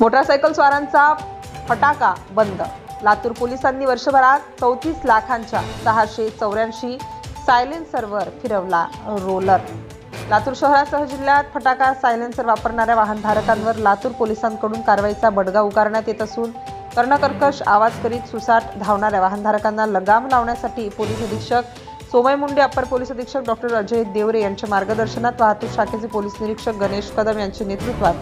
Motorcycle स्वारांचा फटाका बंद। लातूर पोलिसांनी वर्षभरात 34 लाखांच्या 684 सायलेन्सरवर फिरवला रोलर। लातूर शहरासह जिल्ह्यात फटाका सायलेन्सर वापरणाऱ्या वाहनधारकांवर लातूर पोलिसांकडून कारवाईचा बडगा उगारण्यात येत असून कर्णकर्कश आवाज करीत सुसाट धावणाऱ्या वाहनधारकांना लगाम लावण्यासाठी पोलीस अधीक्षक सोमय मुंडे, अप्पर पोलीस अधीक्षक डॉक्टर अजय देवरे यांच्या मार्गदर्शनात वाहतूक शाखेचे पोलीस निरीक्षक गणेश कदम यांच्या नेतृत्वात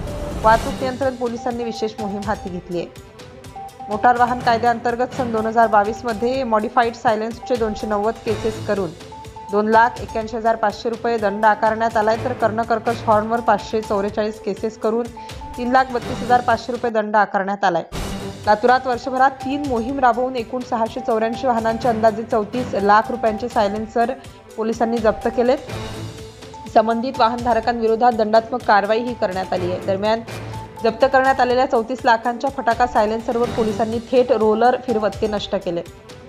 वाहतूक नियंत्रण पोलिसांनी विशेष मोहीम हाती घेतली आहे। मोटार वाहन कायद्याअंतर्गत सन 2022 मध्ये मॉडिफाईड सायलेन्सचे 290 केसेस करून 2,81,500 रुपये दंड आकारण्यात आलाय, तर कर्णकर्कश हॉर्नवर 544 केसेस करून 3,32,500 रुपये दंड आकारण्यात आलाय। लातूरात वर्षभरात 3 मोहीम राबवून एकूण 684 वाहनांचे अंदाजे 34 लाख रुपयांचे सायलेन्सर पोलिसांनी जप्त केलेत। संबंधित वाहनधारकांविरोधात दंडात्मक कारवाईही करण्यात आली आहे। दरम्यान जप्त करण्यात आलेल्या 34 लाखांच्या फटाका सायलेन्सरवर पोलिसांनी थेट रोलर फिरवत ते नष्ट केले।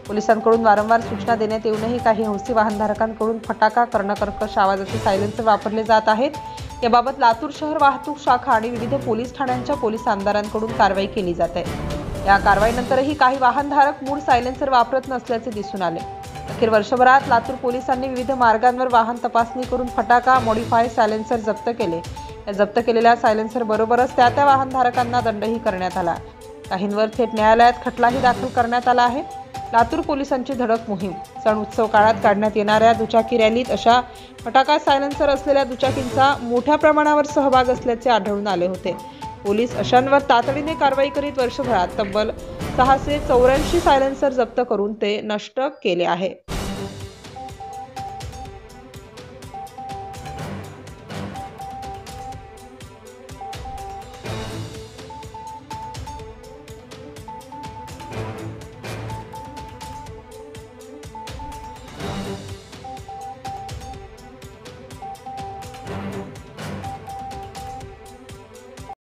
पोलिसांकडून वारंवार सूचना देण्यात येऊनही काही हौसी वाहनधारकांकडून फटाका, कर्णकर्कश आवाजाचे सायलेन्सर वापरले जात आहेत। याबाबत लातूर शहर वाहतूक शाखा आणि विविध पोलीस ठाण्यांच्या पोलीस आमदारांकडून कारवाई केली जात आहे। या कारवाईनंतरही काही वाहनधारक मूळ सायलेन्सर वापरत नसल्याचे दिसून आले। अखेर वर्षभरात लातूर पोलिसांनी विविध मार्गांवर वाहन तपासणी करून फटाका मॉडिफाय सायलेन्सर जप्त केले। या जप्त केलेल्या सायलेन्सर बरोबरच त्या वाहनधारकांना दंडही करण्यात आला। काहींवर थेट न्यायालयात खटलाही दाखल करण्यात आला आहे। लातूर पोलिसांची धडक मोहीम। सण उत्सव काळात काढण्यात येणाऱ्या दुचाकी रॅलीत अशा फटाका सायलेन्सर असलेल्या दुचाकींचा मोठ्या प्रमाणावर सहभाग असल्याचे आढळून आले होते। पोलीस अशांवर तातडीने कारवाई करीत वर्षभरात तब्बल 684 सायलेन्सर जप्त करून ते नष्ट केले आहे।